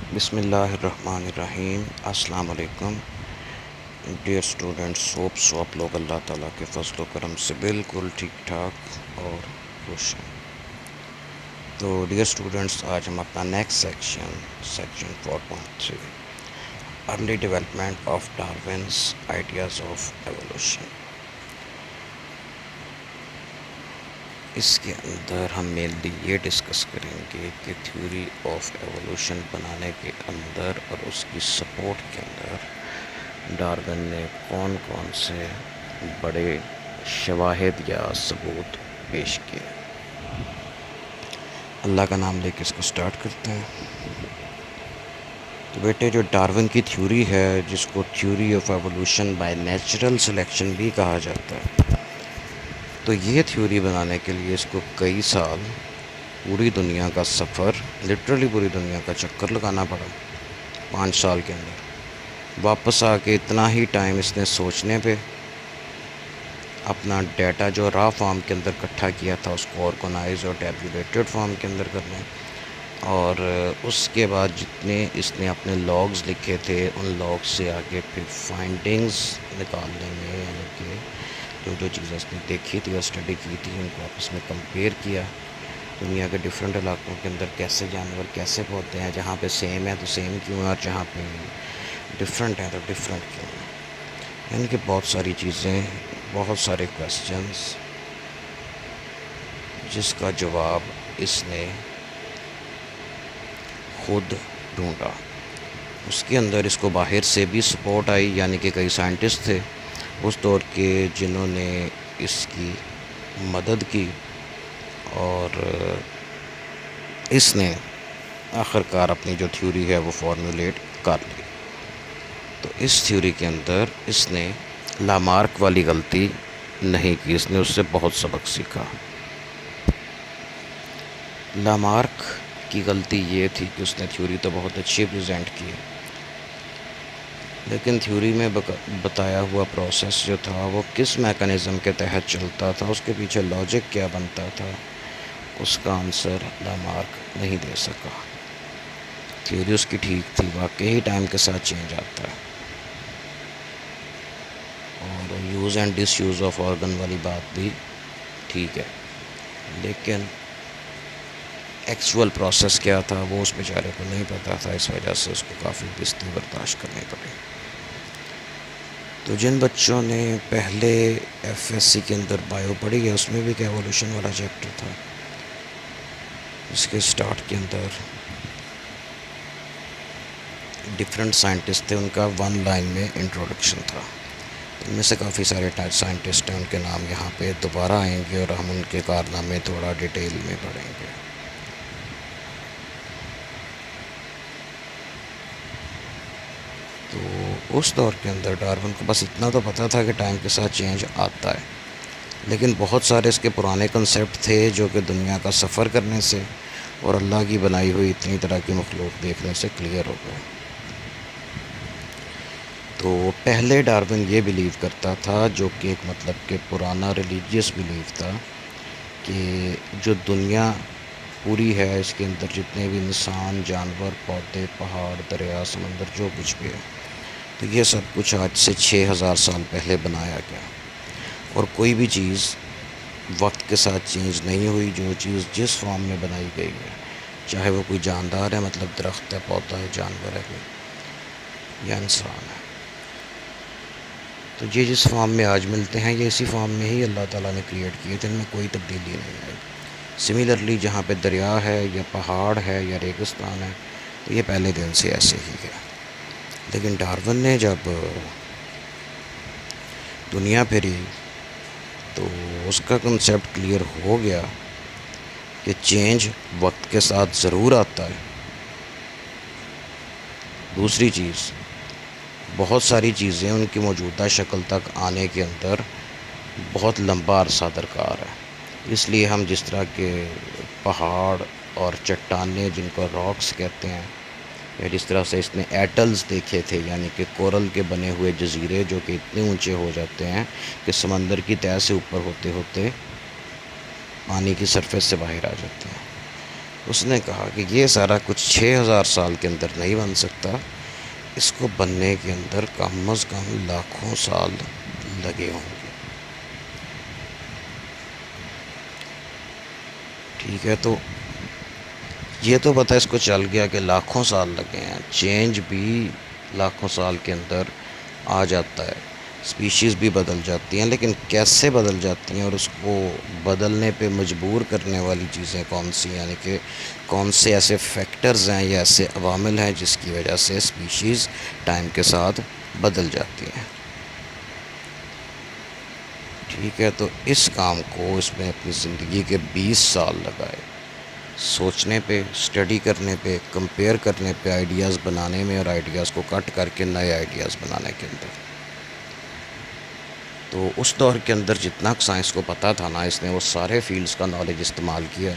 بسم اللہ الرحمن الرحیم۔ السلام علیکم ڈیئر اسٹوڈنٹس، ہوپ سو آپ لوگ اللہ تعالیٰ کے فضل و کرم سے بالکل ٹھیک ٹھاک اور خوش ہیں۔ تو ڈیئر اسٹوڈنٹس، آج ہم اپنا next section 4.3 early development of Darwin's ideas of evolution, اس کے اندر ہم مینلی یہ ڈسکس کریں گے کہ تھیوری آف ایوولوشن بنانے کے اندر اور اس کی سپورٹ کے اندر ڈارون نے کون کون سے بڑے شواہد یا ثبوت پیش کیے۔ اللہ کا نام لے کے اس کو سٹارٹ کرتے ہیں۔ تو بیٹے، جو ڈارون کی تھیوری ہے، جس کو theory of evolution by natural selection بھی کہا جاتا ہے، تو یہ تھیوری بنانے کے لیے اس کو کئی سال پوری دنیا کا سفر، لٹرلی پوری دنیا کا چکر لگانا پڑا 5 سال کے اندر۔ واپس آ کے اتنا ہی ٹائم اس نے سوچنے پہ، اپنا ڈیٹا جو را فارم کے اندر اکٹھا کیا تھا اس کو آرگنائز اور ٹیبولیٹڈ فارم کے اندر کرنے، اور اس کے بعد جتنے اس نے اپنے لاگز لکھے تھے ان لاگز سے آگے پھر فائنڈنگز نکالنے میں، یعنی کہ جو چیزیں اس نے دیکھی تھی اور اسٹڈی کی تھی ان کو آپس میں کمپیئر کیا، دنیا کے ڈفرینٹ علاقوں کے اندر کیسے جانور کیسے ہوتے ہیں، جہاں پہ سیم ہے تو سیم کیوں ہے، اور جہاں پہ ڈفرینٹ ہیں تو ڈفرینٹ کیوں ہیں۔ یعنی کہ بہت ساری چیزیں، بہت سارے کویسچنز، جس کا جواب اس نے خود ڈھونڈا۔ اس کے اندر اس کو باہر سے بھی سپورٹ آئی، یعنی کہ کئی سائنٹسٹ تھے اس دور کے جنہوں نے اس کی مدد کی، اور اس نے آخرکار اپنی جو تھیوری ہے وہ فارمولیٹ کر لی۔ تو اس تھیوری کے اندر اس نے لامارک والی غلطی نہیں کی، اس نے اس سے بہت سبق سیکھا۔ لامارک کی غلطی یہ تھی کہ اس نے تھیوری تو بہت اچھی پریزنٹ کی، لیکن تھیوری میں بتایا ہوا پروسیس جو تھا وہ کس میکانزم کے تحت چلتا تھا، اس کے پیچھے لاجک کیا بنتا تھا، اس کا آنسر لامارک نہیں دے سکا۔ تھیوری اس کی ٹھیک تھی، واقعی ٹائم کے ساتھ چینج آتا ہے، اور یوز اینڈ ڈس یوز آف آرگن والی بات بھی ٹھیک ہے، لیکن ایکچول پروسیس کیا تھا وہ اس بیچارے کو نہیں پتا تھا، اس وجہ سے اس کو کافی پستی برداشت کرنی پڑی۔ تو جن بچوں نے پہلے ایف ایس سی کے اندر بایو پڑھی ہے، اس میں بھی ایک ایوولوشن والا چیپٹر تھا، اس کے سٹارٹ کے اندر ڈفرینٹ سائنٹسٹ تھے، ان کا 1 لائن میں انٹروڈکشن تھا۔ ان میں سے کافی سارے سائنٹسٹ ہیں، ان کے نام یہاں پہ دوبارہ آئیں گے اور ہم ان کے کارنامے تھوڑا ڈیٹیل میں پڑھیں گے۔ تو اس دور کے اندر ڈارون کو بس اتنا تو پتہ تھا کہ ٹائم کے ساتھ چینج آتا ہے، لیکن بہت سارے اس کے پرانے کنسیپٹ تھے جو کہ دنیا کا سفر کرنے سے اور اللہ کی بنائی ہوئی اتنی طرح کی مخلوق دیکھنے سے کلیئر ہو گئے۔ تو پہلے ڈارون یہ بلیو کرتا تھا، جو کہ ایک مطلب کہ پرانا ریلیجیس بلیو تھا، کہ جو دنیا پوری ہے اس کے اندر جتنے بھی انسان، جانور، پودے، پہاڑ، دریا، سمندر، جو کچھ بھی ہے، تو یہ سب کچھ آج سے 6000 سال پہلے بنایا گیا، اور کوئی بھی چیز وقت کے ساتھ چینج نہیں ہوئی۔ جو چیز جس فارم میں بنائی گئی ہے، چاہے وہ کوئی جاندار ہے، مطلب درخت ہے، پودا ہے، جانور ہے کوئی، یا انسان ہے، تو یہ جس فارم میں آج ملتے ہیں یہ اسی فارم میں ہی اللہ تعالیٰ نے کریٹ کیے تھے، ان میں کوئی تبدیلی نہیں آئی۔ سملرلی جہاں پہ دریا ہے یا پہاڑ ہے یا ریگستان ہے، تو یہ پہلے دن سے ایسے ہی ہے۔ لیکن ڈارون نے جب دنیا پھری تو اس کا کنسیپٹ کلیئر ہو گیا کہ چینج وقت کے ساتھ ضرور آتا ہے۔ دوسری چیز، بہت ساری چیزیں ان کی موجودہ شکل تک آنے کے اندر بہت لمبا عرصہ درکار ہے، اس لیے ہم جس طرح کے پہاڑ اور چٹانیں جن کو راکس کہتے ہیں، یا جس طرح سے اس نے ایٹلز دیکھے تھے، یعنی کہ کورل کے بنے ہوئے جزیرے جو کہ اتنے اونچے ہو جاتے ہیں کہ سمندر کی تہہ سے اوپر ہوتے ہوتے پانی کی سرفیس سے باہر آ جاتے ہیں، اس نے کہا کہ یہ سارا کچھ 6,000 سال کے اندر نہیں بن سکتا، اس کو بننے کے اندر کم از کم لاکھوں سال لگے ہوں گے۔ ٹھیک ہے، تو یہ تو پتہ اس کو چل گیا کہ لاکھوں سال لگے ہیں، چینج بھی لاکھوں سال کے اندر آ جاتا ہے، اسپیشیز بھی بدل جاتی ہیں، لیکن کیسے بدل جاتی ہیں اور اس کو بدلنے پہ مجبور کرنے والی چیزیں کون سی ہیں، یعنی کہ کون سے ایسے فیکٹرز ہیں یا ایسے عوامل ہیں جس کی وجہ سے اسپیشیز ٹائم کے ساتھ بدل جاتی ہیں۔ ٹھیک ہے، تو اس کام کو اس میں اپنی زندگی کے 20 سال لگائے، سوچنے پہ، اسٹڈی کرنے پہ، کمپیئر کرنے پہ، آئیڈیاز بنانے میں اور آئیڈیاز کو کٹ کر کے نئے آئیڈیاز بنانے کے اندر۔ تو اس دور کے اندر جتنا سائنس کو پتہ تھا نا، اس نے وہ سارے فیلڈز کا نالج استعمال کیا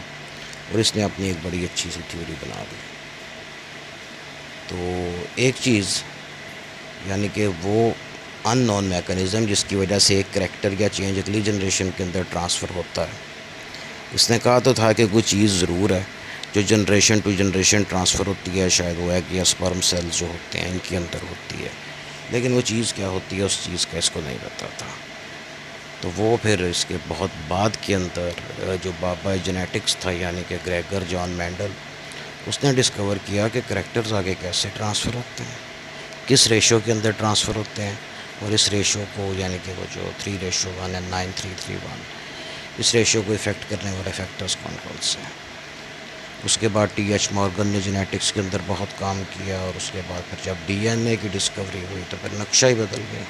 اور اس نے اپنی ایک بڑی اچھی سی تھیوری بنا دی۔ تو ایک چیز یعنی کہ وہ ان نون میکانزم جس کی وجہ سے ایک کریکٹر یا چینج اگلی جنریشن کے اندر ٹرانسفر ہوتا ہے، اس نے کہا تو تھا کہ کوئی چیز ضرور ہے جو جنریشن ٹو جنریشن ٹرانسفر ہوتی ہے، شاید وہ ایگ یا اسپرم سیلز جو ہوتے ہیں ان کے اندر ہوتی ہے، لیکن وہ چیز کیا ہوتی ہے اس چیز کا اس کو نہیں پتا تھا۔ تو وہ پھر اس کے بہت بعد کے اندر جو بابا جینیٹکس تھا یعنی کہ گریگر جان مینڈل، اس نے ڈسکور کیا کہ کریکٹرز آگے کیسے ٹرانسفر ہوتے ہیں، کس ریشو کے اندر ٹرانسفر ہوتے ہیں، اور اس ریشو کو یعنی کہ وہ جو 3:1 ہے 9331، اس ریشو کو افیکٹ کرنے والے فیکٹرز کون کون سے ہیں۔ اس کے بعد ٹی ایچ مورگن نے جینیٹکس کے اندر بہت کام کیا، اور اس کے بعد پھر جب ڈی این اے کی ڈسکوری ہوئی تو پھر نقشہ ہی بدل گیا۔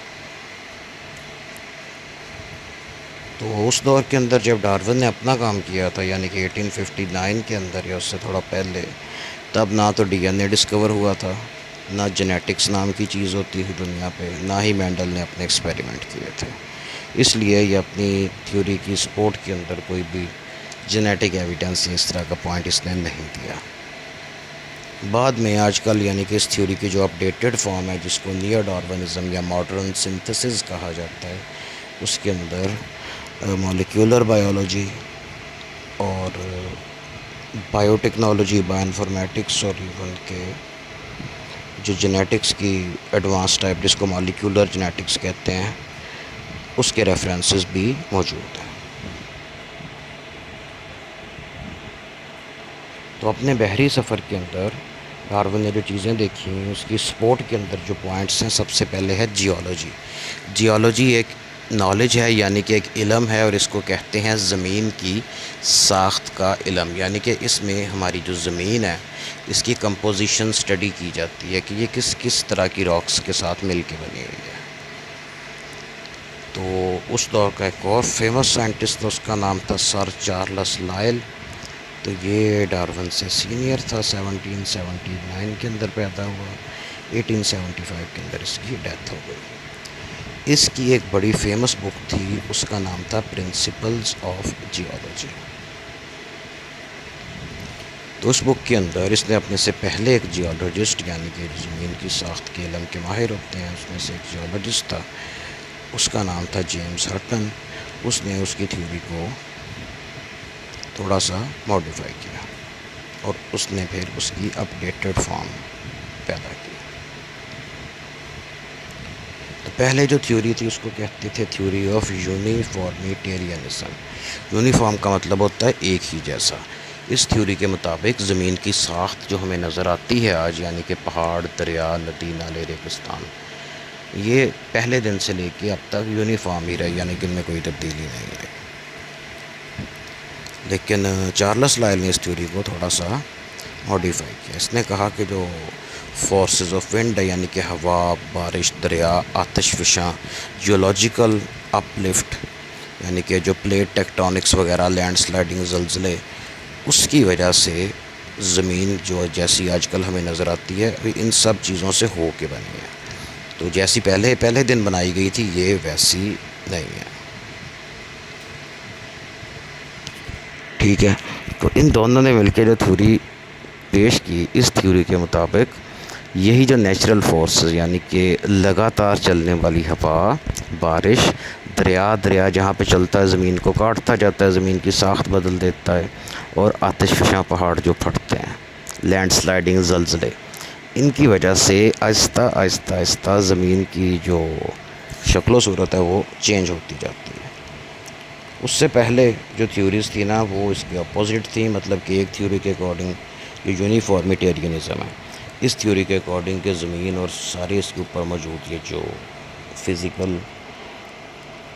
تو اس دور کے اندر جب ڈارون نے اپنا کام کیا تھا یعنی کہ 1859 کے اندر یا اس سے تھوڑا پہلے، تب نہ تو ڈی این اے ڈسکور ہوا تھا، نہ جینیٹکس نام کی چیز ہوتی تھی دنیا پہ، نہ ہی مینڈل نے اپنے ایکسپیریمنٹ کیے تھے، اس لیے یہ اپنی تھیوری کی سپورٹ کے اندر کوئی بھی جینیٹک ایویڈنس اس طرح کا پوائنٹ اس نے نہیں دیا۔ بعد میں آج کل یعنی کہ اس تھیوری کی جو اپڈیٹڈ فارم ہے جس کو نیو ڈارونزم یا ماڈرن سنتھسس کہا جاتا ہے، اس کے اندر مالیکولر بائیولوجی اور بائیو ٹیکنالوجی، بائیو انفارمیٹکس اور ایون کے جو جینیٹکس کی ایڈوانس ٹائپ جس کو مالیکولر جینیٹکس کہتے ہیں، اس کے ریفرنسز بھی موجود ہیں۔ تو اپنے بحری سفر کے اندر ڈارون نے جو چیزیں دیکھی ہیں اس کی سپورٹ کے اندر جو پوائنٹس ہیں، سب سے پہلے ہے جیولوجی۔ جیولوجی ایک نالج ہے یعنی کہ ایک علم ہے، اور اس کو کہتے ہیں زمین کی ساخت کا علم، یعنی کہ اس میں ہماری جو زمین ہے اس کی کمپوزیشن اسٹڈی کی جاتی ہے کہ یہ کس کس طرح کی راکس کے ساتھ مل کے بنی ہوئی ہے۔ تو اس دور کا ایک اور فیمس سائنٹسٹ تھا، اس کا نام تھا سر چارلس لائل۔ تو یہ ڈارون سے سینئر تھا، 1779 کے اندر پیدا ہوا، 1875 کے اندر اس کی ڈیتھ ہو گئی۔ اس کی ایک بڑی فیمس بک تھی، اس کا نام تھا پرنسپلز آف جیولوجی۔ تو اس بک کے اندر اس نے اپنے سے پہلے ایک جیولوجسٹ یعنی کہ زمین کی ساخت کے علم کے ماہر ہوتے ہیں، اس میں سے ایک جیولوجسٹ تھا، اس کا نام تھا جیمز ہٹن۔ اس نے اس کی تھیوری کو تھوڑا سا ماڈیفائی کیا اور اس نے پھر اس کی اپڈیٹڈ فارم پیدا کی۔ تو پہلے جو تھیوری تھی اس کو کہتے تھے تھیوری آف یونیفارمیٹیرینزم۔ یونیفارم کا مطلب ہوتا ہے ایک ہی جیسا۔ اس تھیوری کے مطابق زمین کی ساخت جو ہمیں نظر آتی ہے آج، یعنی کہ پہاڑ، دریا، ندی، نالے، ریگستان، یہ پہلے دن سے لے کے اب تک یونیفارم ہی رہے، یعنی کہ ان میں کوئی تبدیلی نہیں ہے۔ لیکن چارلس لائل نے اس تھیوری کو تھوڑا سا ماڈیفائی کیا۔ اس نے کہا کہ جو فورسز آف ونڈ ہے یعنی کہ ہوا، بارش، دریا، آتش فشاں، جیولوجیکل اپ لفٹ یعنی کہ جو پلیٹ ٹیکٹونکس وغیرہ، لینڈ سلائڈنگ، زلزلے، اس کی وجہ سے زمین جو جیسی آج کل ہمیں نظر آتی ہے ان سب چیزوں سے ہو کے بنی ہے۔ تو جیسی پہلے دن بنائی گئی تھی یہ ویسی نہیں ہے۔ ٹھیک ہے، تو ان دونوں نے مل کے جو تھیوری پیش کی، اس تھیوری کے مطابق یہی جو نیچرل فورسز یعنی کہ لگاتار چلنے والی ہوا، بارش دریا جہاں پہ چلتا ہے زمین کو کاٹتا جاتا ہے، زمین کی ساخت بدل دیتا ہے، اور آتش فشاں پہاڑ جو پھٹتے ہیں، لینڈ سلائڈنگ، زلزلے، ان کی وجہ سے آہستہ آہستہ آہستہ زمین کی جو شکل و صورت ہے وہ چینج ہوتی جاتی ہے۔ اس سے پہلے جو تھیوریز تھی نا وہ اس کے اپوزٹ تھیں، مطلب کہ ایک تھیوری کے اکارڈنگ یہ یونیفارمیٹیرینزم ہے، اس تھیوری کے اکارڈنگ کہ زمین اور سارے اس کے اوپر موجود یہ جو فزیکل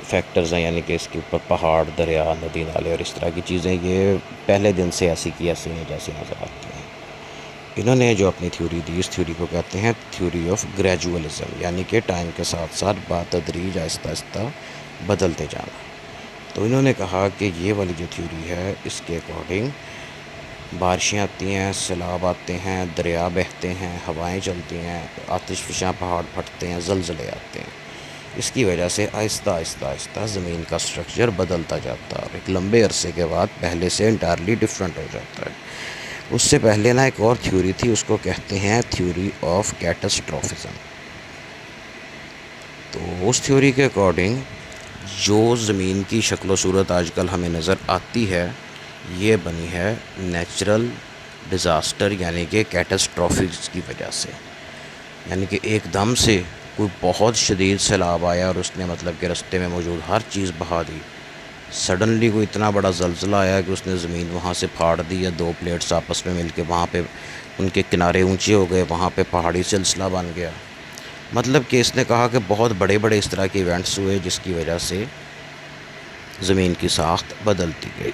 فیکٹرز ہیں، یعنی کہ اس کے اوپر پہاڑ، دریا، ندی، نالے اور اس طرح کی چیزیں، یہ پہلے دن سے ایسی کی ایسی ہیں جیسی نظر آتی ہیں۔ انہوں نے جو اپنی تھیوری دی، اس تھیوری کو کہتے ہیں تھیوری آف گریجولزم، یعنی کہ ٹائم کے ساتھ ساتھ بتدریج آہستہ آہستہ بدلتے جانا۔ تو انہوں نے کہا کہ یہ والی جو تھیوری ہے اس کے اکارڈنگ بارشیں آتی ہیں، سیلاب آتے ہیں، دریا بہتے ہیں، ہوائیں چلتی ہیں، آتش فشاں پہاڑ پھٹتے ہیں، زلزلے آتے ہیں، اس کی وجہ سے آہستہ آہستہ آہستہ زمین کا سٹرکچر بدلتا جاتا ہے اور ایک لمبے عرصے کے بعد پہلے سے انٹائرلی ڈفرینٹ ہو جاتا ہے۔ اس سے پہلے نا ایک اور تھیوری تھی، اس کو کہتے ہیں تھیوری آف کیٹاسٹرافزم۔ تو اس تھیوری کے اکارڈنگ جو زمین کی شکل و صورت آج کل ہمیں نظر آتی ہے یہ بنی ہے نیچرل ڈیزاسٹر یعنی کہ کیٹاسٹرافز کی وجہ سے، یعنی کہ ایک دم سے کوئی بہت شدید سیلاب آیا اور اس نے مطلب کہ رستے میں موجود ہر چیز بہا دی، سڈنلی کوئی اتنا بڑا زلزلہ آیا کہ اس نے زمین وہاں سے پھاڑ دی، یا دو پلیٹس آپس میں مل کے وہاں پہ ان کے کنارے اونچے ہو گئے، وہاں پہ پہاڑی سلسلہ بن گیا۔ مطلب کہ اس نے کہا کہ بہت بڑے بڑے اس طرح کے ایونٹس ہوئے جس کی وجہ سے زمین کی ساخت بدلتی گئی۔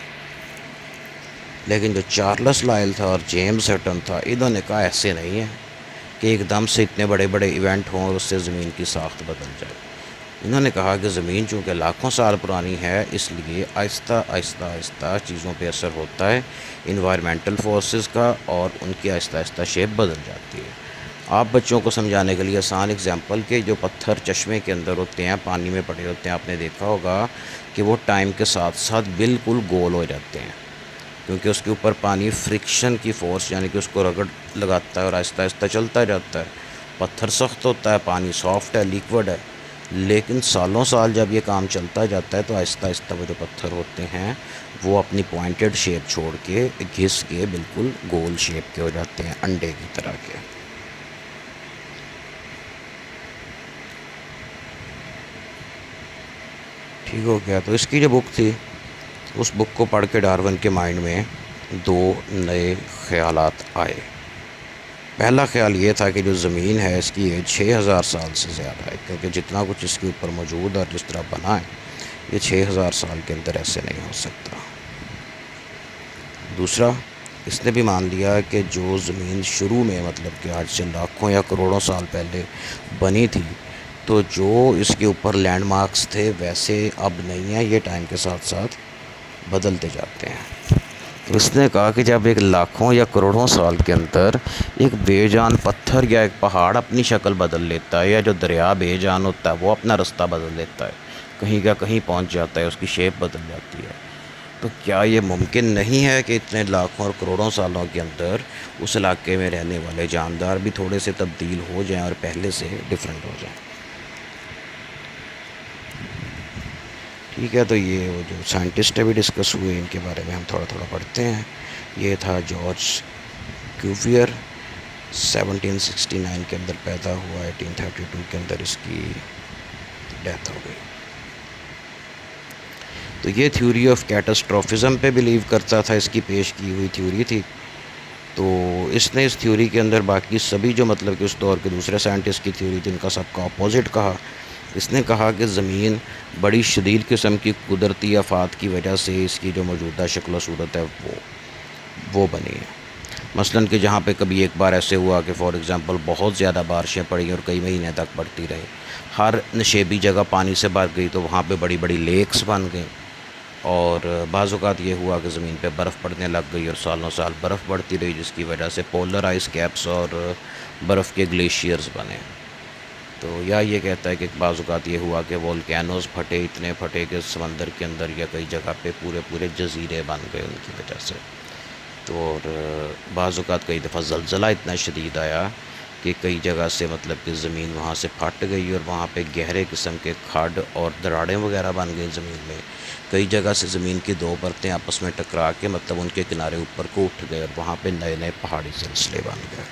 لیکن جو چارلس لائل تھا اور جیمز ہٹن تھا، انہوں نے کہا ایسے نہیں ہے کہ ایک دم سے اتنے بڑے بڑے ایونٹ ہوں اور اس سے زمین کی ساخت بدل جائے۔ انہوں نے کہا کہ زمین چونکہ لاکھوں سال پرانی ہے، اس لیے آہستہ آہستہ آہستہ چیزوں پہ اثر ہوتا ہے انوائرمنٹل فورسز کا، اور ان کی آہستہ آہستہ شیپ بدل جاتی ہے۔ آپ بچوں کو سمجھانے کے لیے آسان اگزامپل کہ جو پتھر چشمے کے اندر ہوتے ہیں، پانی میں پڑے ہوتے ہیں، آپ نے دیکھا ہوگا کہ وہ ٹائم کے ساتھ ساتھ بالکل گول ہو جاتے ہیں، کیونکہ اس کے اوپر پانی فرکشن کی فورس یعنی کہ اس کو رگڑ لگاتا ہے اور آہستہ آہستہ چلتا جاتا ہے۔ پتھر سخت ہوتا ہے، پانی سافٹ ہے، لیکوڈ ہے، لیکن سالوں سال جب یہ کام چلتا جاتا ہے تو آہستہ آہستہ وہ جو پتھر ہوتے ہیں وہ اپنی پوائنٹڈ شیپ چھوڑ کے گھس کے بالکل گول شیپ کے ہو جاتے ہیں، انڈے کی طرح کے۔ ٹھیک ہو گیا؟ تو اس کی جو بک تھی، اس بک کو پڑھ کے ڈارون کے مائنڈ میں دو نئے خیالات آئے۔ پہلا خیال یہ تھا کہ جو زمین ہے اس کی ایج 6000 سال سے زیادہ ہے، کیونکہ جتنا کچھ اس کے اوپر موجود اور جس طرح بنا ہے یہ 6000 سال کے اندر ایسے نہیں ہو سکتا۔ دوسرا، اس نے بھی مان لیا کہ جو زمین شروع میں مطلب کہ آج سے لاکھوں یا کروڑوں سال پہلے بنی تھی، تو جو اس کے اوپر لینڈ مارکس تھے ویسے اب نہیں ہیں، یہ ٹائم کے ساتھ ساتھ بدلتے جاتے ہیں۔ تو اس نے کہا کہ جب ایک لاکھوں یا کروڑوں سال کے اندر ایک بے جان پتھر یا ایک پہاڑ اپنی شکل بدل لیتا ہے، یا جو دریا بے جان ہوتا ہے وہ اپنا رستہ بدل لیتا ہے، کہیں کا کہیں پہنچ جاتا ہے، اس کی شیپ بدل جاتی ہے، تو کیا یہ ممکن نہیں ہے کہ اتنے لاکھوں اور کروڑوں سالوں کے اندر اس علاقے میں رہنے والے جاندار بھی تھوڑے سے تبدیل ہو جائیں اور پہلے سے ڈیفرنٹ ہو جائیں؟ ٹھیک ہے، تو یہ وہ جو سائنٹسٹ ابھی ڈسکس ہوئے ان کے بارے میں ہم تھوڑا تھوڑا پڑھتے ہیں۔ یہ تھا جارج کیوویئر، 1769 کے اندر پیدا ہوا، 1832 کے اندر اس کی ڈیتھ ہو گئی۔ تو یہ تھیوری آف کیٹاسٹرافزم پہ بلیو کرتا تھا، اس کی پیش کی ہوئی تھیوری تھی۔ تو اس نے اس تھیوری کے اندر باقی سبھی جو مطلب کہ اس دور کے دوسرے سائنٹسٹ کی تھیوری تھی ان کا سب کا اپوزٹ کہا۔ اس نے کہا کہ زمین بڑی شدید قسم کی قدرتی آفات کی وجہ سے اس کی جو موجودہ شکل و صورت ہے وہ بنی ہے۔ مثلاً کہ جہاں پہ کبھی ایک بار ایسے ہوا کہ فار ایگزامپل بہت زیادہ بارشیں پڑیں اور کئی مہینے تک پڑتی رہی، ہر نشیبی جگہ پانی سے بھر گئی، تو وہاں پہ بڑی بڑی لیکس بن گئیں، اور بعض اوقات یہ ہوا کہ زمین پہ برف پڑنے لگ گئی اور سالوں سال برف پڑتی رہی، جس کی وجہ سے پولر آئس کیپس اور برف کے گلیشیئرز بنے۔ تو یا یہ کہتا ہے کہ بعض اوقات یہ ہوا کہ والکینوز پھٹے، اتنے پھٹے کہ سمندر کے اندر یا کئی جگہ پہ پورے پورے جزیرے بن گئے ان کی وجہ سے۔ تو اور بعض اوقات کئی دفعہ زلزلہ اتنا شدید آیا کہ کئی جگہ سے مطلب کہ زمین وہاں سے پھٹ گئی اور وہاں پہ گہرے قسم کے کھڈ اور دراڑیں وغیرہ بن گئی زمین میں. کئی جگہ سے زمین کی دو پرتیں آپس میں ٹکرا کے مطلب ان کے کنارے اوپر کو اٹھ گئے اور وہاں پہ نئے نئے پہاڑی سلسلے بن گئے.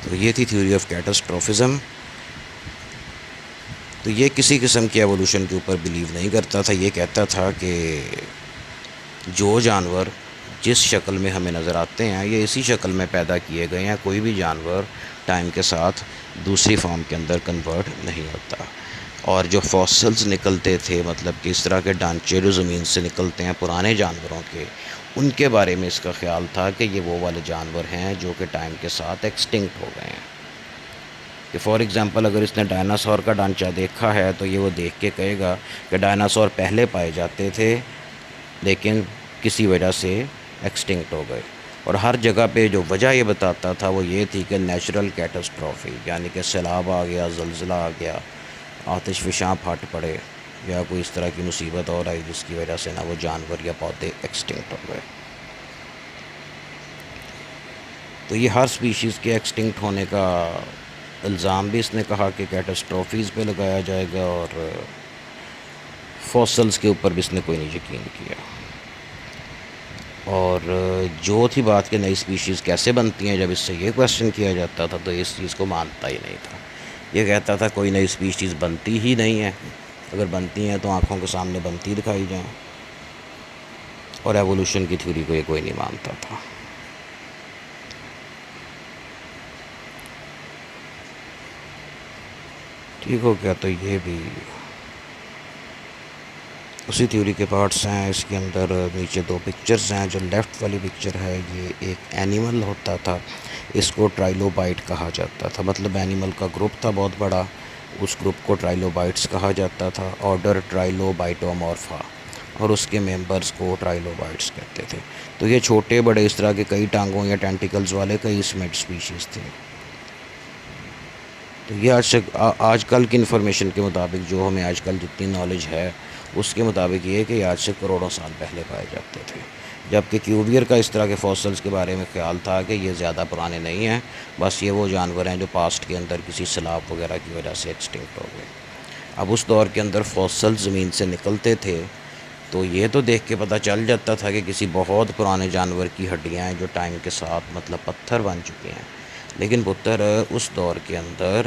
تو یہ تھی تھیوری آف کیٹاسٹروفزم. تو یہ کسی قسم کی ایوولوشن کے اوپر بلیو نہیں کرتا تھا. یہ کہتا تھا کہ جو جانور جس شکل میں ہمیں نظر آتے ہیں یہ اسی شکل میں پیدا کیے گئے ہیں. کوئی بھی جانور ٹائم کے ساتھ دوسری فارم کے اندر کنورٹ نہیں ہوتا. اور جو فاسلز نکلتے تھے مطلب کہ اس طرح کے ڈھانچے جو زمین سے نکلتے ہیں پرانے جانوروں کے، ان کے بارے میں اس کا خیال تھا کہ یہ وہ والے جانور ہیں جو کہ ٹائم کے ساتھ ایکسٹنکٹ ہو گئے ہیں. کہ فار ایگزامپل اگر اس نے ڈائناسور کا ڈھانچہ دیکھا ہے تو یہ وہ دیکھ کے کہے گا کہ ڈائناسور پہلے پائے جاتے تھے لیکن کسی وجہ سے ایکسٹنکٹ ہو گئے. اور ہر جگہ پہ جو وجہ یہ بتاتا تھا وہ یہ تھی کہ نیچرل کیٹاسٹرافی، یعنی کہ سیلاب آ گیا، زلزلہ آ گیا، آتش فشاں پھٹ پڑے یا کوئی اس طرح کی مصیبت اور آئی جس کی وجہ سے نہ وہ جانور یا پودے ایکسٹنکٹ ہو گئے. تو یہ ہر سپیشیز کے ایکسٹنکٹ ہونے کا الزام بھی اس نے کہا کہ کیٹاسٹرافیز پہ لگایا جائے گا، اور فوسلز کے اوپر بھی اس نے کوئی نہیں یقین کیا. اور جو تھی بات کہ نئی سپیشیز کیسے بنتی ہیں، جب اس سے یہ کویسچن کیا جاتا تھا تو اس چیز کو مانتا ہی نہیں تھا. یہ کہتا تھا کوئی نئی سپیشیز بنتی ہی نہیں ہے، اگر بنتی ہیں تو آنکھوں کے سامنے بنتی دکھائی جائیں. اور ایوولوشن کی تھیوری کو یہ کوئی نہیں مانتا تھا. ٹھیک ہو گیا. تو یہ بھی اسی تھیوری کے پارٹس ہیں. اس کے اندر نیچے دو پکچرز ہیں. جو لیفٹ والی پکچر ہے یہ ایک اینیمل ہوتا تھا، اس کو ٹرائلوبائٹ کہا جاتا تھا. مطلب اینیمل کا گروپ تھا بہت بڑا، اس گروپ کو ٹرائلوبائٹس کہا جاتا تھا. آرڈر ٹرائلوبائٹومورفا، اور اس کے ممبرز کو ٹرائلوبائٹس کہتے تھے. تو یہ چھوٹے بڑے اس طرح کے کئی ٹانگوں یا ٹینٹیکلز والے کئی سمیٹ سپیشیز تھے. تو یہ آج کل کی انفارمیشن کے مطابق، جو ہمیں آج کل جتنی نالج ہے اس کے مطابق یہ ہے کہ آج سے کروڑوں سال پہلے پائے جاتے تھے. جبکہ کیوبیئر کا اس طرح کے فاسلز کے بارے میں خیال تھا کہ یہ زیادہ پرانے نہیں ہیں، بس یہ وہ جانور ہیں جو پاسٹ کے اندر کسی سیلاب وغیرہ کی وجہ سے ایکسٹنکٹ ہو گئے. اب اس دور کے اندر فاسلز زمین سے نکلتے تھے تو یہ تو دیکھ کے پتہ چل جاتا تھا کہ کسی بہت پرانے جانور کی ہڈیاں ہیں جو ٹائم کے ساتھ مطلب پتھر بن چکے ہیں. لیکن پتر اس دور کے اندر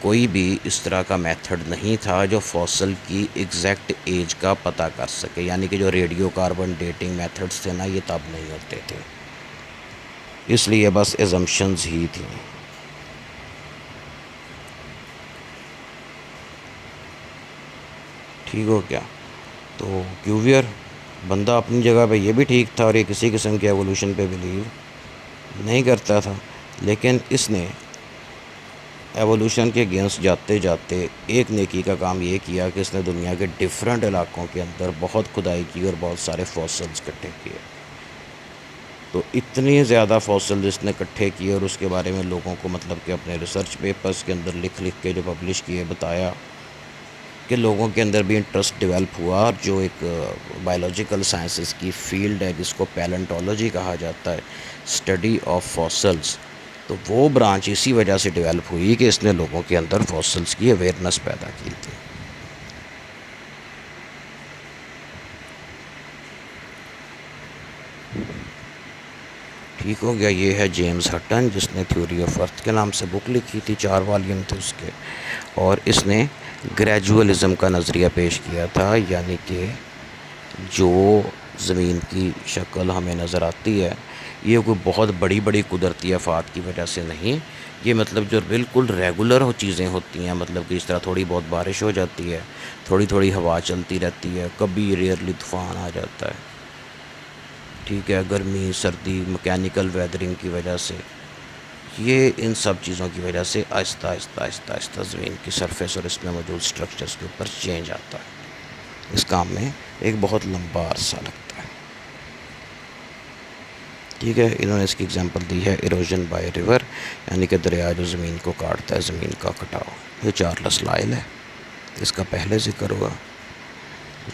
کوئی بھی اس طرح کا میتھڈ نہیں تھا جو فاسل کی ایگزیکٹ ایج کا پتہ کر سکے. یعنی کہ جو ریڈیو کاربن ڈیٹنگ میتھڈز تھے نا، یہ تب نہیں ہوتے تھے، اس لیے بس ایزمپشنز ہی تھیں. ٹھیک ہو گیا. تو کیوبیئر بندہ اپنی جگہ پہ یہ بھی ٹھیک تھا، اور یہ کسی قسم کے ایوولوشن پہ بلیو نہیں کرتا تھا. لیکن اس نے ایوولوشن کے اگینسٹ جاتے جاتے ایک نیکی کا کام یہ کیا کہ اس نے دنیا کے ڈیفرنٹ علاقوں کے اندر بہت کھدائی کی اور بہت سارے فاسلز اکٹھے کیے. تو اتنے زیادہ فاسلز اس نے اکٹھے کیے اور اس کے بارے میں لوگوں کو مطلب کہ اپنے ریسرچ پیپرز کے اندر لکھ کے جو پبلش کیے، بتایا کہ لوگوں کے اندر بھی انٹرسٹ ڈیولپ ہوا. اور جو ایک بائیولوجیکل سائنسز کی فیلڈ ہے جس کو پیلنٹولوجی کہا جاتا ہے، اسٹڈی آف فاسلز، تو وہ برانچ اسی وجہ سے ڈیولپ ہوئی کہ اس نے لوگوں کے اندر فاسلز کی اویئرنیس پیدا کی تھی. ٹھیک ہو گیا. یہ ہے جیمز ہٹن، جس نے تھیوری آف ارتھ کے نام سے بک لکھی تھی، 4 والیوم تھے اس کے. اور اس نے گریجولزم کا نظریہ پیش کیا تھا، یعنی کہ جو زمین کی شکل ہمیں نظر آتی ہے یہ کوئی بہت بڑی بڑی قدرتی آفات کی وجہ سے نہیں. یہ مطلب جو بالکل ریگولر چیزیں ہوتی ہیں، مطلب کہ اس طرح تھوڑی بہت بارش ہو جاتی ہے، تھوڑی تھوڑی ہوا چلتی رہتی ہے، کبھی ریئرلی طوفان آ جاتا ہے، ٹھیک ہے، گرمی سردی مکینیکل ویدرنگ کی وجہ سے، یہ ان سب چیزوں کی وجہ سے آہستہ آہستہ آہستہ آہستہ زمین کی سرفیس اور اس میں موجود سٹرکچرز کے اوپر چینج آتا ہے. اس کام میں ایک بہت لمبا عرصہ لگتا ہے. ٹھیک ہے. انہوں نے اس کی اگزامپل دی ہے ایروژن بائی ریور، یعنی کہ دریا جو زمین کو کاٹتا ہے، زمین کا کٹاؤ. یہ چارلس لائل ہے، اس کا پہلے ذکر ہوا.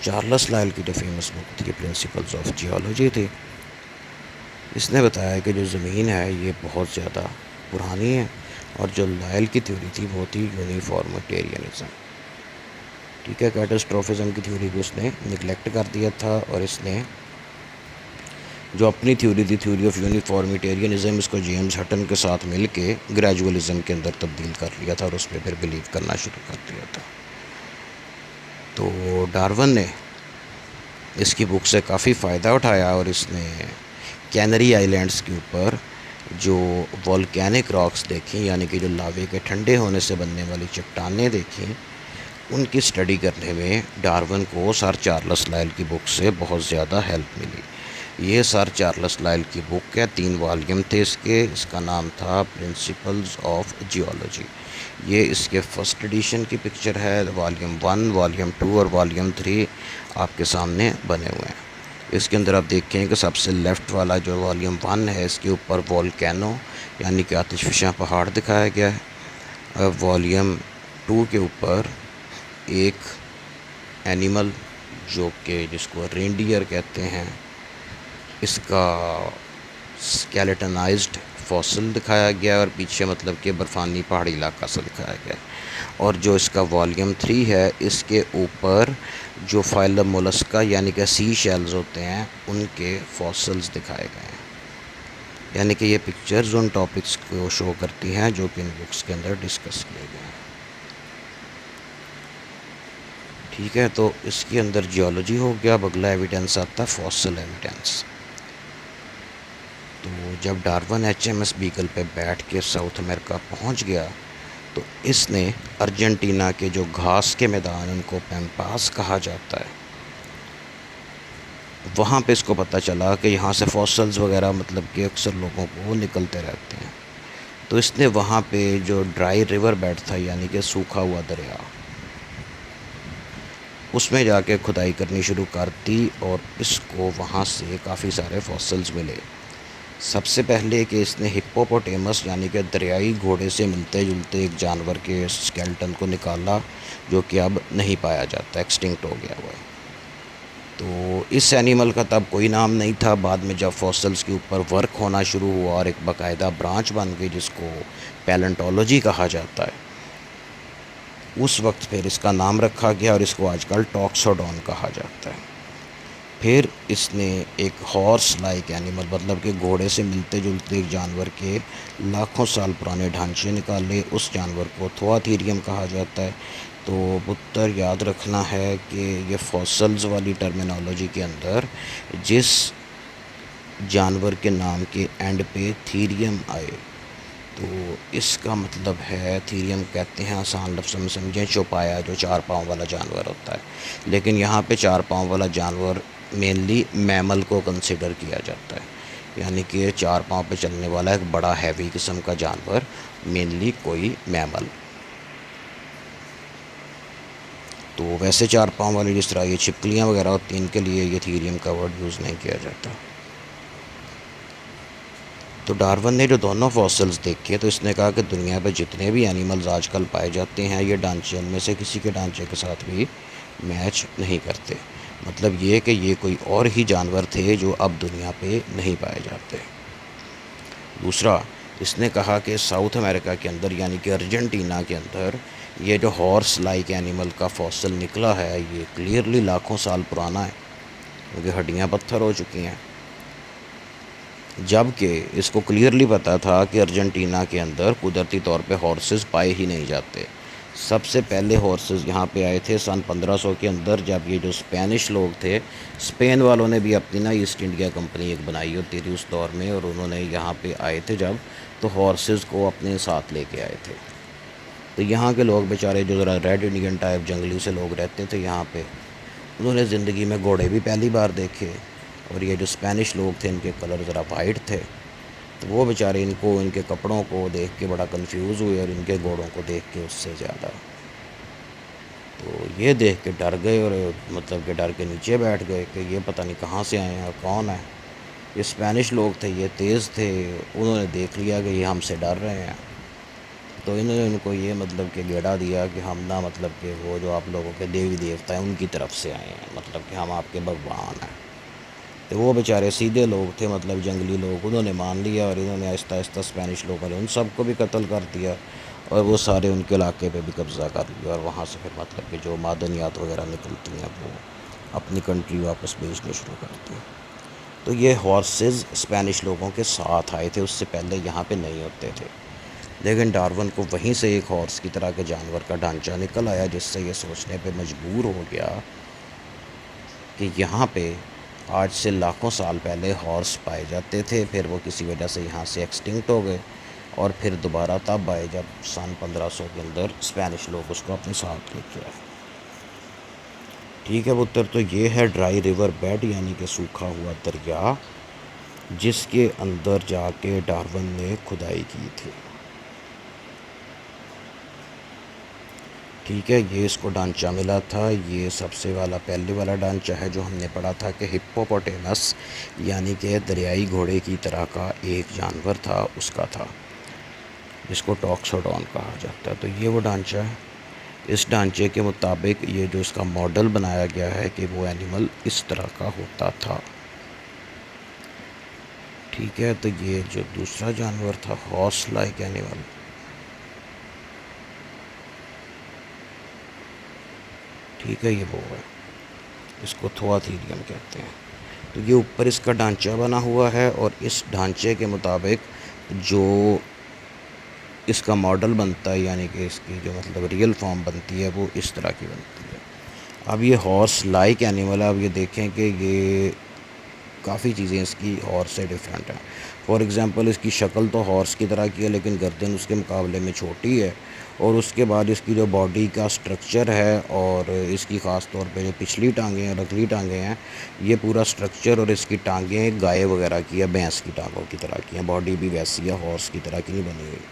چارلس لائل کی جو فیمس بک تھی پرنسپلز آف جیولوجی تھی. اس نے بتایا کہ جو زمین ہے یہ بہت زیادہ پرانی ہے، اور جو لائل کی تھیوری تھی وہ تھی یونیفارمیٹیرینزم. ٹھیک ہے، کیٹاسٹروفزم کی تھیوری کو اس نے نگلیکٹ کر دیا تھا، اور اس نے جو اپنی تھیوری تھی، تھیوری آف یونیفارمیٹیرینزم، اس کو جیمز ہٹن کے ساتھ مل کے گریجولزم کے اندر تبدیل کر لیا تھا، اور اس پہ پھر بلیو کرنا شروع کر دیا تھا. تو ڈارون نے اس کی بک سے کافی فائدہ اٹھایا، اور اس نے کینری آئی لینڈز کے اوپر جو والکینک راکس دیکھیں، یعنی کہ جو لاوے کے ٹھنڈے ہونے سے بننے والی چٹانیں دیکھیں، ان کی اسٹڈی کرنے میں ڈارون کو سر چارلس لائل کی بک سے بہت زیادہ ہیلپ ملی. یہ سر چارلس لائل کی بک ہے، 3 والیم تھے اس کے. اس کا نام تھا پرنسپلز آف جیولوجی. یہ اس کے فرسٹ ایڈیشن کی پکچر ہے. والیم 1، والیم 2 اور والیم 3 آپ کے سامنے بنے ہوئے ہیں. اس کے اندر آپ دیکھیں کہ سب سے لیفٹ والا جو والیم 1 ہے، اس کے اوپر والکینو یعنی کہ آتش فشاں پہاڑ دکھایا گیا ہے. والیم 2 کے اوپر ایک اینیمل جو کہ جس کو رینڈیئر کہتے ہیں، اس کا اسکیلیٹنائزڈ فاسل دکھایا گیا ہے، اور پیچھے مطلب کہ برفانی پہاڑی علاقہ سے دکھایا گیا ہے. اور جو اس کا والیم 3 ہے، اس کے اوپر جو فائلم مولسکا یعنی کہ سی شیلز ہوتے ہیں، ان کے فاسلز دکھائے گئے ہیں. یعنی کہ یہ پکچرز ان ٹاپکس کو شو کرتی ہیں جو کہ ان بکس کے اندر ڈسکس کیے گئے ہیں. ٹھیک ہے، تو اس کے اندر جیولوجی ہو گیا. اگلا ایویڈنس آتا ہے فاسل ایویڈنس. تو جب Darwin H M S Beagle پہ بیٹھ کے ساؤتھ امریکہ پہنچ گیا، تو اس نے ارجنٹینا کے جو گھاس کے میدان، ان کو پیمپاس کہا جاتا ہے، وہاں پہ اس کو پتہ چلا کہ یہاں سے فاسلز وغیرہ مطلب کہ اکثر لوگوں کو نکلتے رہتے ہیں. تو اس نے وہاں پہ جو ڈرائی ریور بیڈ تھا، یعنی کہ سوکھا ہوا دریا، اس میں جا کے کھدائی کرنی شروع کر دی، اور اس کو وہاں سے کافی سارے فاسلز ملے. سب سے پہلے کہ اس نے ہپوپوٹیمس یعنی کہ دریائی گھوڑے سے ملتے جلتے ایک جانور کے اسکیلٹن کو نکالا، جو کہ اب نہیں پایا جاتا، ایکسٹنکٹ ہو گیا ہوا ہے. تو اس اینیمل کا تب کوئی نام نہیں تھا. بعد میں جب فاسلز کے اوپر ورک ہونا شروع ہوا اور ایک باقاعدہ برانچ بن گئی جس کو پیلنٹولوجی کہا جاتا ہے، اس وقت پھر اس کا نام رکھا گیا، اور اس کو آج کل ٹاکسوڈون کہا جاتا ہے. پھر اس نے ایک ہارس لائک اینیمل مطلب کہ گھوڑے سے ملتے جلتے ایک جانور کے لاکھوں سال پرانے ڈھانچے نکالے. اس جانور کو تھواتھیریم کہا جاتا ہے. تو پتر یاد رکھنا ہے کہ یہ فاسلز والی ٹرمینالوجی کے اندر جس جانور کے نام کے اینڈ پہ تھیریم آئے، تو اس کا مطلب ہے، تھیریم کہتے ہیں آسان لفظوں میں سمجھیں، چوپایا جو 4 پاؤں والا جانور ہوتا ہے. لیکن یہاں پہ 4 پاؤں والا جانور مینلی میمل کو کنسیڈر کیا جاتا ہے، یعنی کہ 4 پاؤں پہ چلنے والا ایک بڑا ہیوی قسم کا جانور، مینلی کوئی میمل. تو ویسے 4 پاؤں والی جس طرح یہ چھپکلیاں وغیرہ ہوتی ہیں، ان کے لیے یہ تھیریم کا ورڈ یوز نہیں کیا جاتا. تو ڈارون نے جو دونوں فاسلز دیکھے، تو اس نے کہا کہ دنیا پہ جتنے بھی اینیملز آج کل پائے جاتے ہیں، یہ ڈھانچے ان میں سے کسی کے ڈھانچے کے ساتھ بھی میچ نہیں کرتے. مطلب یہ کہ یہ کوئی اور ہی جانور تھے جو اب دنیا پہ نہیں پائے جاتے. دوسرا، اس نے کہا کہ ساؤتھ امریکہ کے اندر یعنی کہ ارجنٹینا کے اندر یہ جو ہارس لائک اینیمل کا فاسل نکلا ہے، یہ کلیئرلی لاکھوں سال پرانا ہے، کیونکہ ہڈیاں پتھر ہو چکی ہیں. جبکہ اس کو کلیئرلی پتہ تھا کہ ارجنٹینا کے اندر قدرتی طور پہ ہارسز پائے ہی نہیں جاتے. سب سے پہلے ہارسز یہاں پہ آئے تھے سن 1500 کے اندر، جب یہ جو اسپینش لوگ تھے، اسپین والوں نے بھی اپنی نا ایسٹ انڈیا کمپنی ایک بنائی ہوتی تھی اس دور میں، اور انہوں نے یہاں پہ آئے تھے جب، تو ہارسز کو اپنے ساتھ لے کے آئے تھے. تو یہاں کے لوگ بیچارے جو ذرا ریڈ انڈین ٹائپ جنگلی سے لوگ رہتے تھے یہاں پہ، انہوں نے زندگی میں گھوڑے بھی پہلی بار دیکھے، اور یہ جو اسپینش لوگ تھے ان کے کلر ذرا وائٹ تھے. تو وہ بیچارے ان کے کپڑوں کو دیکھ کے بڑا کنفیوز ہوئے، اور ان کے گھوڑوں کو دیکھ کے اس سے زیادہ. تو یہ دیکھ کے ڈر گئے، اور مطلب کہ ڈر کے نیچے بیٹھ گئے کہ یہ پتہ نہیں کہاں سے آئے ہیں اور کون ہے. یہ اسپینش لوگ تھے، یہ تیز تھے، انہوں نے دیکھ لیا کہ یہ ہم سے ڈر رہے ہیں. تو انہوں نے ان کو یہ مطلب کہ گیڑا دیا کہ ہم نہ مطلب کہ وہ جو آپ لوگوں کے دیوی دیوتا ہیں ان کی طرف سے آئے ہیں، مطلب کہ ہم آپ کے بھگوان ہیں. تو وہ بیچارے سیدھے لوگ تھے، مطلب جنگلی لوگ، انہوں نے مان لیا اور انہوں نے آہستہ آہستہ اسپینش لوگوں نے ان سب کو بھی قتل کر دیا اور وہ سارے ان کے علاقے پہ بھی قبضہ کر لیا، اور وہاں سے پھر مطلب کہ جو معدنیات وغیرہ نکلتی ہیں وہ اپنی کنٹری واپس بھیجنے شروع کر دی۔ تو یہ ہارسز اسپینش لوگوں کے ساتھ آئے تھے، اس سے پہلے یہاں پہ نہیں ہوتے تھے، لیکن ڈارون کو وہیں سے ایک ہارس کی طرح کے جانور کا ڈھانچہ نکل آیا، جس سے یہ سوچنے پہ مجبور ہو گیا کہ یہاں پہ آج سے لاکھوں سال پہلے ہارس پائے جاتے تھے، پھر وہ کسی وجہ سے یہاں سے ایکسٹنکٹ ہو گئے، اور پھر دوبارہ تب آئے جب سن 1500 کے اندر اسپینش لوگ اس کو اپنے ساتھ لے کے آئے۔ ٹھیک ہے پتر، تو یہ ہے ڈرائی ریور بیڈ، یعنی کہ سوکھا ہوا دریا، جس کے اندر جا کے ڈارون نے کھدائی کی تھی۔ ٹھیک ہے، یہ اس کو ڈھانچہ ملا تھا، یہ سب سے پہلے والا ڈھانچہ ہے جو ہم نے پڑھا تھا کہ ہپوپوٹیمس یعنی کہ دریائی گھوڑے کی طرح کا ایک جانور تھا، اس کا تھا، جس کو ٹاکسوڈون کہا جاتا ہے۔ تو یہ وہ ڈھانچہ ہے، اس ڈھانچے کے مطابق یہ جو اس کا ماڈل بنایا گیا ہے کہ وہ اینیمل اس طرح کا ہوتا تھا۔ ٹھیک ہے، تو یہ جو دوسرا جانور تھا ہارس لائک اینیمل، ٹھیک ہے، یہ وہ ہے، اس کو تھواتھیریم کہتے ہیں۔ تو یہ اوپر اس کا ڈھانچہ بنا ہوا ہے، اور اس ڈھانچے کے مطابق جو اس کا ماڈل بنتا ہے، یعنی کہ اس کی جو مطلب ریئل فارم بنتی ہے وہ اس طرح کی بنتی ہے۔ اب یہ ہارس لائک اینیمل ہے، اب یہ دیکھیں کہ یہ کافی چیزیں اس کی ہارس سے ڈیفرنٹ ہیں۔ فار ایگزامپل اس کی شکل تو ہارس کی طرح کی ہے، لیکن گردن اس کے مقابلے میں چھوٹی ہے، اور اس کے بعد اس کی جو باڈی کا سٹرکچر ہے اور اس کی خاص طور پہ جو پچھلی ٹانگیں ہیں اور اگلی ٹانگیں ہیں، یہ پورا سٹرکچر اور اس کی ٹانگیں گائے وغیرہ کی ہے، بھینس کی ٹانگوں کی طرح کی ہیں، باڈی بھی ویسی ہے، ہارس کی طرح کی نہیں بنی ہوئی۔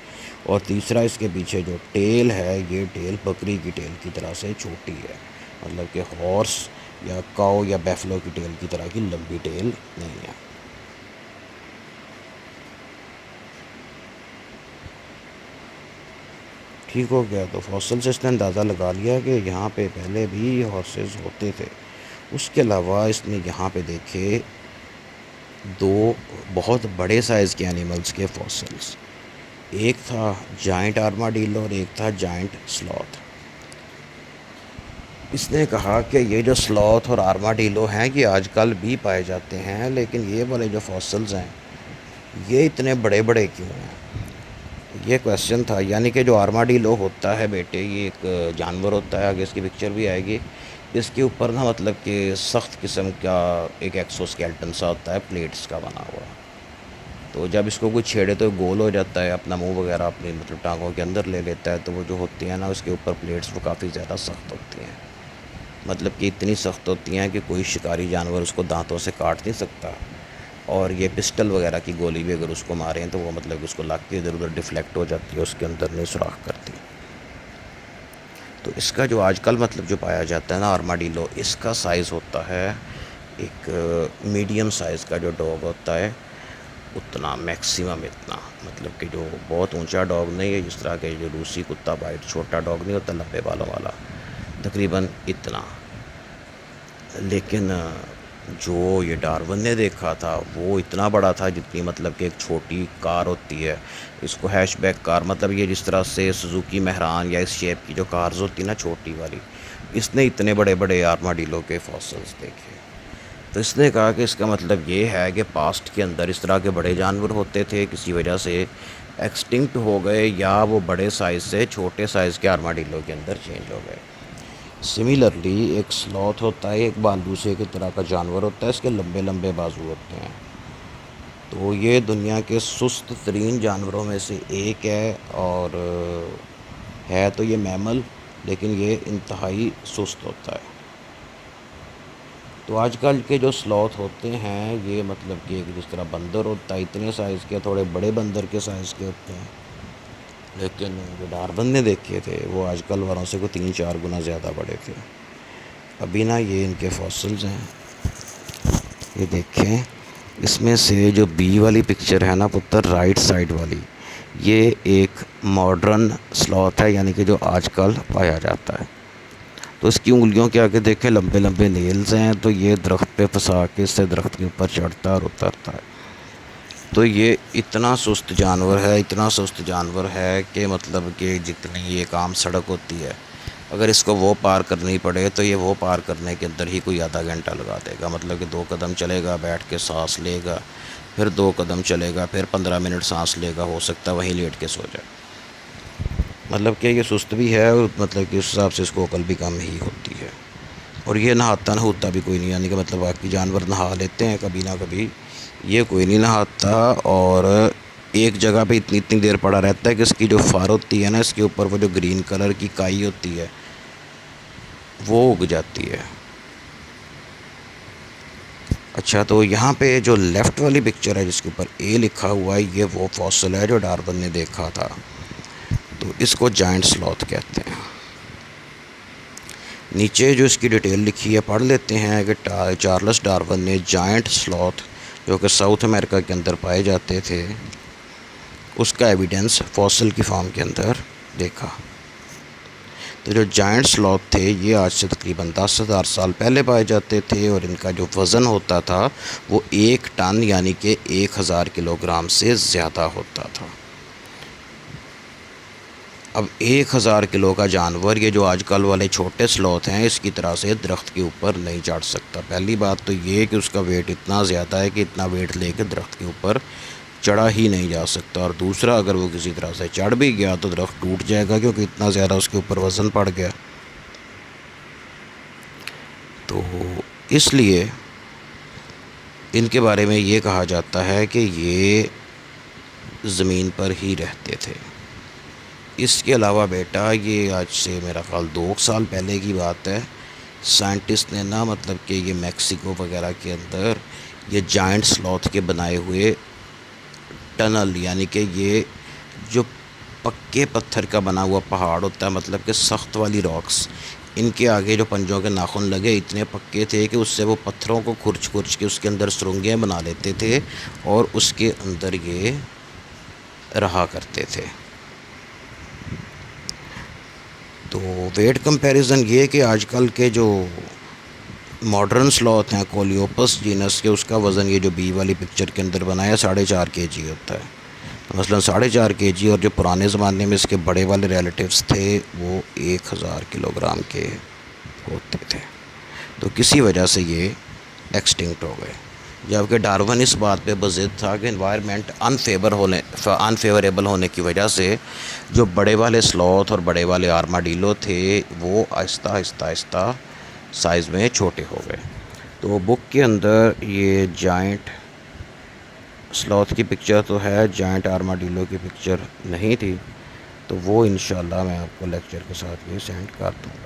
اور تیسرا اس کے پیچھے جو ٹیل ہے، یہ ٹیل بکری کی ٹیل کی طرح سے چھوٹی ہے، مطلب کہ ہارس یا کاؤ یا بیفلو کی ٹیل کی طرح کی لمبی ٹیل نہیں ہے۔ ٹھیک ہو گیا، تو فوسل سے اس نے اندازہ لگا لیا کہ یہاں پہ پہلے بھی ہارسز ہوتے تھے۔ اس کے علاوہ اس نے یہاں پہ دیکھے دو بہت بڑے سائز کے اینیملز کے فوسلز، ایک تھا جائنٹ آرماڈیلو اور ایک تھا جائنٹ سلوتھ۔ اس نے کہا کہ یہ جو سلوتھ اور آرماڈیلو ہیں یہ آج کل بھی پائے جاتے ہیں، لیکن یہ والے جو فوسلز ہیں یہ اتنے بڑے بڑے کیوں ہیں؟ یہ کویسچن تھا۔ یعنی کہ جو آرماڈیلو ہوتا ہے بیٹے، یہ ایک جانور ہوتا ہے، آگے اس کی پکچر بھی آئے گی، اس کے اوپر نا مطلب کہ سخت قسم کا ایک ایکسوسکیلٹن سا ہوتا ہے، پلیٹس کا بنا ہوا، تو جب اس کو کوئی چھیڑے تو گول ہو جاتا ہے، اپنا منہ وغیرہ اپنی مطلب ٹانگوں کے اندر لے لیتا ہے، تو وہ جو ہوتی ہیں نا اس کے اوپر پلیٹس وہ کافی زیادہ سخت ہوتی ہیں، مطلب کہ اتنی سخت ہوتی ہیں کہ کوئی شکاری جانور اس کو دانتوں سے کاٹ نہیں سکتا، اور یہ پسٹل وغیرہ کی گولی بھی اگر اس کو ماریں تو وہ مطلب اس کو لگ کے ادھر ادھر ڈیفلیکٹ ہو جاتی ہے، اس کے اندر نہیں سوراخ کرتی۔ تو اس کا جو آج کل مطلب جو پایا جاتا ہے نا آرماڈیلو، اس کا سائز ہوتا ہے ایک میڈیم سائز کا جو ڈاگ ہوتا ہے اتنا، میکسیمم اتنا، مطلب کہ جو بہت اونچا ڈاگ نہیں ہے، جس طرح کہ جو روسی کتا وائٹ چھوٹا ڈاگ نہیں ہوتا لمبے بالوں والا، تقریباً اتنا۔ لیکن جو یہ ڈارون نے دیکھا تھا وہ اتنا بڑا تھا جتنی مطلب کہ ایک چھوٹی کار ہوتی ہے، اس کو ہیش بیک کار، مطلب یہ جس طرح سے سزوکی مہران یا اس شیپ کی جو کارز ہوتی نا چھوٹی والی، اس نے اتنے بڑے بڑے آرماڈیلو کے فاسلز دیکھے۔ تو اس نے کہا کہ اس کا مطلب یہ ہے کہ پاسٹ کے اندر اس طرح کے بڑے جانور ہوتے تھے، کسی وجہ سے ایکسٹنکٹ ہو گئے، یا وہ بڑے سائز سے چھوٹے سائز کے آرماڈیلو کے اندر چینج ہو گئے۔ سملرلی ایک سلوتھ ہوتا ہے، ایک بالوسے کی طرح کا جانور ہوتا ہے، اس کے لمبے لمبے بازو ہوتے ہیں، تو یہ دنیا کے سست ترین جانوروں میں سے ایک ہے، اور ہے تو یہ میمل، لیکن یہ انتہائی سست ہوتا ہے۔ تو آج کل کے جو سلوتھ ہوتے ہیں یہ مطلب کہ جس طرح بندر ہوتا ہے اتنے سائز کے، تھوڑے بڑے بندر کے سائز کے ہوتے ہیں، لیکن جو ڈارون نے دیکھے تھے وہ آج کل والوں سے کوئی 3-4 گنا زیادہ بڑے تھے۔ ابھی نا یہ ان کے فاسلز ہیں، یہ دیکھیں، اس میں سے جو بی والی پکچر ہے نا پتر، رائٹ سائڈ والی، یہ ایک ماڈرن سلوتھ ہے، یعنی کہ جو آج کل پایا جاتا ہے۔ تو اس کی انگلیوں کے آگے دیکھیں لمبے لمبے نیلز ہیں، تو یہ درخت پہ پھنسا کے اس سے درخت کے اوپر چڑھتا اور اترتا ہے۔ تو یہ اتنا سست جانور ہے، اتنا سست جانور ہے کہ مطلب کہ جتنی ایک عام سڑک ہوتی ہے، اگر اس کو وہ پار کرنی پڑے تو یہ وہ پار کرنے کے اندر ہی کوئی آدھا گھنٹہ لگا دے گا۔ مطلب کہ 2 قدم چلے گا، بیٹھ کے سانس لے گا، پھر 2 قدم چلے گا، پھر 15 منٹ سانس لے گا، ہو سکتا ہے وہیں لیٹ کے سو جائے۔ مطلب کہ یہ سست بھی ہے، اور مطلب کہ اس حساب سے اس کو عقل بھی کم ہی ہوتی ہے۔ اور یہ نہاتا بھی کوئی نہیں، یعنی کہ مطلب باقی جانور نہا لیتے ہیں کبھی نہ کبھی، یہ کوئی نہیں نہاتا، اور ایک جگہ پہ اتنی اتنی دیر پڑا رہتا ہے کہ اس کی جو فار ہوتی ہے نا، اس کے اوپر وہ جو گرین کلر کی کائی ہوتی ہے وہ اگ جاتی ہے۔ اچھا، تو یہاں پہ جو لیفٹ والی پکچر ہے جس کے اوپر اے لکھا ہوا ہے، یہ وہ فوسل ہے جو ڈارون نے دیکھا تھا، تو اس کو جائنٹ سلوتھ کہتے ہیں۔ نیچے جو اس کی ڈیٹیل لکھی ہے پڑھ لیتے ہیں کہ چارلس ڈارون نے جائنٹ سلوتھ جو کہ ساؤتھ امریکہ کے اندر پائے جاتے تھے، اس کا ایویڈنس فوسل کی فارم کے اندر دیکھا۔ تو جو جائنٹ سلوتھ تھے یہ آج سے تقریباً 10,000 سال پہلے پائے جاتے تھے، اور ان کا جو وزن ہوتا تھا وہ 1 ٹن یعنی کہ 1000 کلو گرام سے زیادہ ہوتا تھا۔ اب 1000 کلو کا جانور، یہ جو آج کل والے چھوٹے سلوتھ ہیں، اس کی طرح سے درخت کے اوپر نہیں چڑھ سکتا۔ پہلی بات تو یہ کہ اس کا ویٹ اتنا زیادہ ہے کہ اتنا ویٹ لے کے درخت کے اوپر چڑھا ہی نہیں جا سکتا، اور دوسرا اگر وہ کسی طرح سے چڑھ بھی گیا تو درخت ٹوٹ جائے گا کیونکہ اتنا زیادہ اس کے اوپر وزن پڑ گیا۔ تو اس لیے ان کے بارے میں یہ کہا جاتا ہے کہ یہ زمین پر ہی رہتے تھے۔ اس کے علاوہ بیٹا، یہ آج سے میرا خیال 2 سال پہلے کی بات ہے، سائنٹسٹ نے نا مطلب کہ یہ میکسیکو وغیرہ کے اندر یہ جائنٹ سلوتھ کے بنائے ہوئے ٹنل، یعنی کہ یہ جو پکے پتھر کا بنا ہوا پہاڑ ہوتا ہے، مطلب کہ سخت والی راکس، ان کے آگے جو پنجوں کے ناخن لگے اتنے پکے تھے کہ اس سے وہ پتھروں کو کھرچ کھرچ کے اس کے اندر سرنگیں بنا لیتے تھے، اور اس کے اندر یہ رہا کرتے تھے۔ تو ویٹ کمپیریزن یہ کہ آج کل کے جو ماڈرن سلوتھ ہیں کولیوپس جینس کے، اس کا وزن یہ جو بی والی پکچر کے اندر بنایا 4.5 kg ہوتا ہے، مثلا 4.5 kg، اور جو پرانے زمانے میں اس کے بڑے والے ریلیٹیوز تھے وہ 1000 کلو گرام کے ہوتے تھے۔ تو کسی وجہ سے یہ ایکسٹنکٹ ہو گئے، جبکہ ڈارون اس بات پہ بضد تھا کہ انوائرمنٹ انفیوریبل ہونے کی وجہ سے جو بڑے والے سلوتھ اور بڑے والے آرماڈیلو تھے وہ آہستہ آہستہ آہستہ سائز میں چھوٹے ہو گئے۔ تو بک کے اندر یہ جائنٹ سلوتھ کی پکچر تو ہے، جائنٹ آرماڈیلو کی پکچر نہیں تھی، تو وہ انشاءاللہ میں آپ کو لیکچر کے ساتھ یہ سینڈ کر دوں گا۔